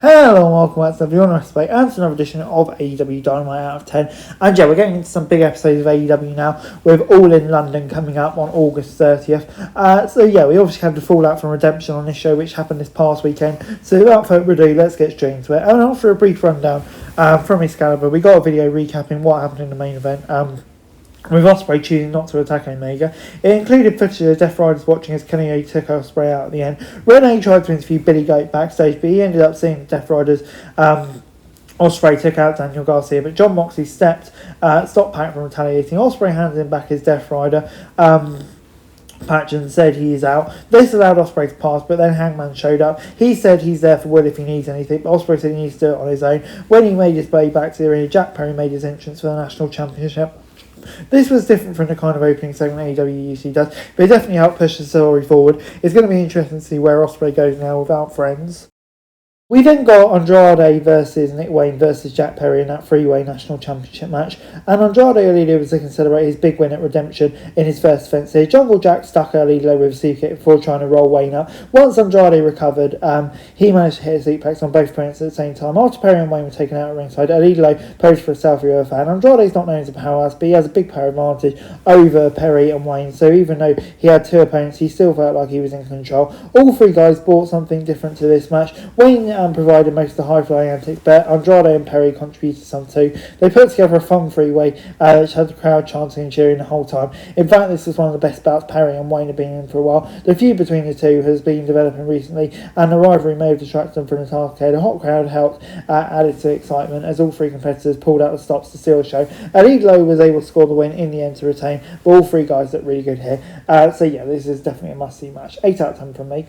Hello and welcome back to the Honor Space and to another edition of AEW Dynamite Out of 10. And yeah, we're getting into some big episodes of AEW now, with All in London coming up on August 30th. So yeah, we obviously had the fallout from Redemption on this show, which happened this past weekend. So without further ado, let's get straight into it. And after a brief rundown from Excalibur, we got a video recapping what happened in the main event. With Ospreay choosing not to attack Omega. It included footage of Death Riders watching as Kenny took Ospreay out at the end. Renee tried to interview Billy Goat backstage, but he ended up seeing Death Riders. Ospreay took out Daniel Garcia, but John Moxley stopped Pac from retaliating. Ospreay handed him back his Death Rider patch and said he is out. This allowed Ospreay to pass, but then Hangman showed up. He said he's there for Will if he needs anything, but Ospreay said he needs to do it on his own. When he made his way back to the arena, Jack Perry made his entrance for the National Championship. This was different from the kind of opening segment AEW usually does, but it definitely helped push the story forward. It's going to be interesting to see where Ospreay goes now without friends. We then got Andrade versus Nick Wayne versus Jack Perry in that three-way national championship match, and Andrade Alito was looking to celebrate his big win at Redemption in his first defence here. Jungle Jack stuck Alito with a superkick before trying to roll Wayne up. Once Andrade recovered, he managed to hit a suplex on both opponents at the same time. After Perry and Wayne were taken out at ringside, Alito posed for a selfie with a fan. Andrade's not known as a powerhouse, but he has a big power advantage over Perry and Wayne, so even though he had two opponents, he still felt like he was in control. All three guys brought something different to this match. Wayne provided most of the high-flying antics, but Andrade and Perry contributed some too. They put together a fun three-way, which had the crowd chanting and cheering the whole time. In fact, this was one of the best bouts Perry and Wayne have been in for a while. The feud between the two has been developing recently, and the rivalry may have distracted them from the task ahead. A hot crowd helped added to excitement as all three competitors pulled out the stops to steal the show. Alito was able to score the win in the end to retain, but all three guys look really good here. So yeah, this is definitely a must-see match. 8 out of 10 from me.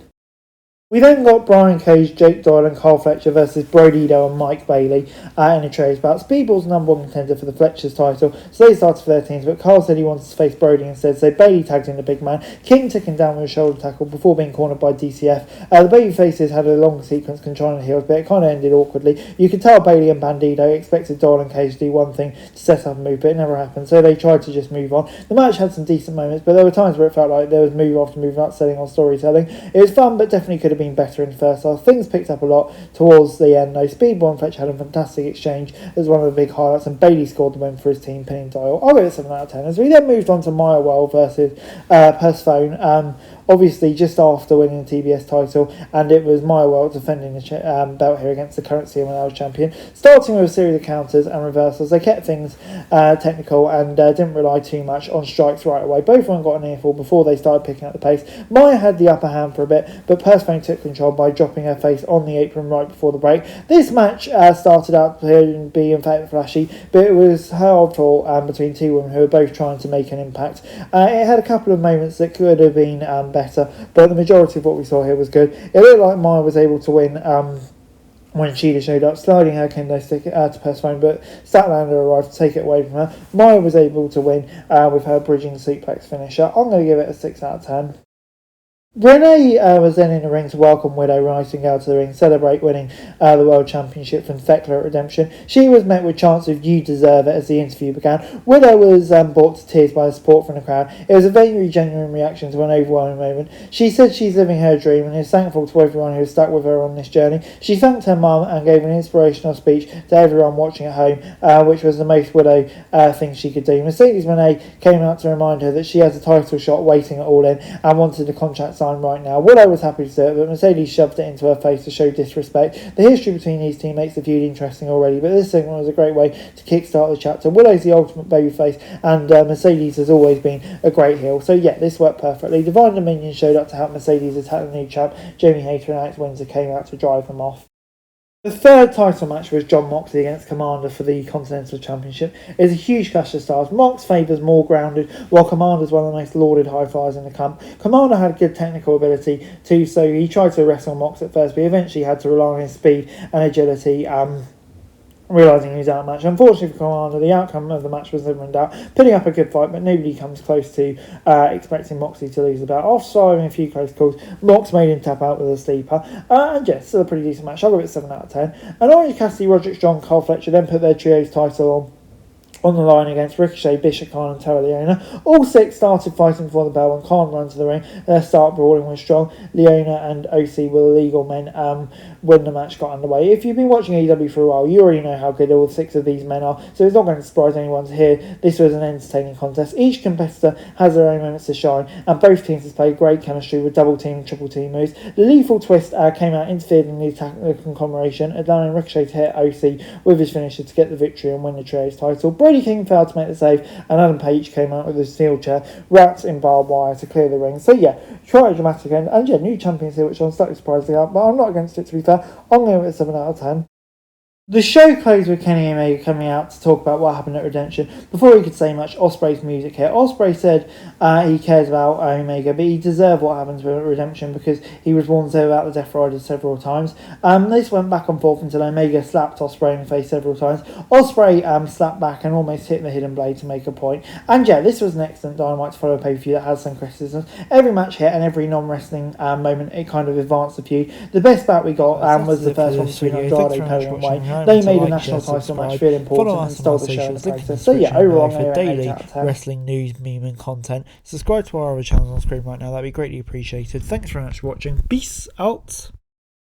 We then got Brian Cage, Jake Doyle and Carl Fletcher versus Brody Doe and Mike Bailey in a trios bout. Speedball's number one contender for the Fletcher's title, so they started for their teams, but Carl said he wanted to face Brody instead, so Bailey tagged in the big man. King took him down with a shoulder tackle before being cornered by DCF. The baby faces had a long sequence controlling the heels, but it kind of ended awkwardly. You could tell Bailey and Bandido expected Doyle and Cage to do one thing to set up a move, but it never happened, so they tried to just move on. The match had some decent moments, but there were times where it felt like there was move after move, not selling on storytelling. It was fun, but definitely could have been better in the first. Things picked up a lot towards the end though. Speedball and Fletcher had a fantastic exchange as one of the big highlights, and Bailey scored the win for his team, pinning Doyle. I'll give it 7 out of 10. As we then moved on to Maya Well versus Persephone, obviously just after winning the TBS title, and it was Maya Well defending the belt here against the current CMLL champion. Starting with a series of counters and reversals, they kept things technical and didn't rely too much on strikes right away. Both of them got an earful before they started picking up the pace. Maya had the upper hand for a bit, but Persephone took control by dropping her face on the apron right before the break. This match started out to be in fact flashy, but it was hard fought between two women who were both trying to make an impact. It had a couple of moments that could have been better, but the majority of what we saw here was good. It looked like Maya was able to win when Sheila showed up, sliding her kendo stick to Persephone, but Statlander arrived to take it away from her. Maya was able to win with her bridging suplex finisher. I'm going to give it a 6 out of 10. Renee was then in the ring to welcome Widow rising out to the ring to celebrate winning the World Championship from Thekla at Redemption. She was met with chants of "You deserve it" as the interview began. Widow was brought to tears by the support from the crowd. It was a very genuine reaction to an overwhelming moment. She said she's living her dream and is thankful to everyone who has stuck with her on this journey. She thanked her mum and gave an inspirational speech to everyone watching at home, which was the most Widow thing she could do. Mercedes Moné came out to remind her that she has a title shot waiting at All In and wanted the contract right now. Willow was happy to do it, but Mercedes shoved it into her face to show disrespect. The history between these two makes the feud interesting already, but this segment was a great way to kickstart the chapter. Willow's the ultimate babyface, and Mercedes has always been a great heel. So yeah, this worked perfectly. Divine Dominion showed up to help Mercedes attack the new champ. Jamie Hayter and Alex Windsor came out to drive them off. The third title match was John Moxley against Commander for the Continental Championship. It was a huge clash of styles. Mox favours more grounded, while Commander's one of the most lauded high flyers in the camp. Commander had good technical ability too, so he tried to wrestle Mox at first, but eventually had to rely on his speed and agility, realising he was outmatched. Unfortunately for Commander, the outcome of the match was never in doubt, putting up a good fight, but nobody comes close to expecting Moxley to lose the bout. After surviving a few close calls, Mox made him tap out with a sleeper, and yes, still a pretty decent match. I'll give it 7 out of 10. And Orange Cassidy, Roderick Strong, Carl Fletcher then put their trios title on on the line against Ricochet, Bishop, Khan and Terra Leona. All 6 started fighting for the bell when Khan ran to the ring. Their start brawling was strong. Leona and OC were the legal men when the match got underway. If you've been watching AEW for a while, you already know how good all 6 of these men are, so it's not going to surprise anyone to hear this was an entertaining contest. Each competitor has their own moments to shine, and both teams have played great chemistry with double team and triple team moves. The lethal twist came out, interfered in the attack conglomeration, allowing Ricochet to hit OC with his finisher to get the victory and win the Trios title. Brady King failed to make the save, and Adam Page came out with a steel chair wrapped in barbed wire to clear the ring. So yeah, quite a dramatic end, and yeah, new champions here, which I'm slightly surprised about, but I'm not against it, to be fair. I'm going to give it a 7 out of 10. The show closed with Kenny Omega coming out to talk about what happened at Redemption. Before he could say much, Ospreay's music hit. Ospreay said he cares about Omega, but he deserved what happened with Redemption because he was warned so about the Death Riders several times. This went back and forth until Omega slapped Ospreay in the face several times. Ospreay slapped back and almost hit the hidden blade to make a point. And yeah, this was an excellent Dynamite to follow pay-per-view that has some criticisms. Every match hit and every non-wrestling moment, it kind of advanced the feud. The best bout we got was the first one between Andrade, Perry and Wayne. They made a national title match feel important and stole the show in the process. So yeah, overall, for daily wrestling news, meme and content. Subscribe to our other channels on screen right now. That'd be greatly appreciated. Thanks very much for watching. Peace out.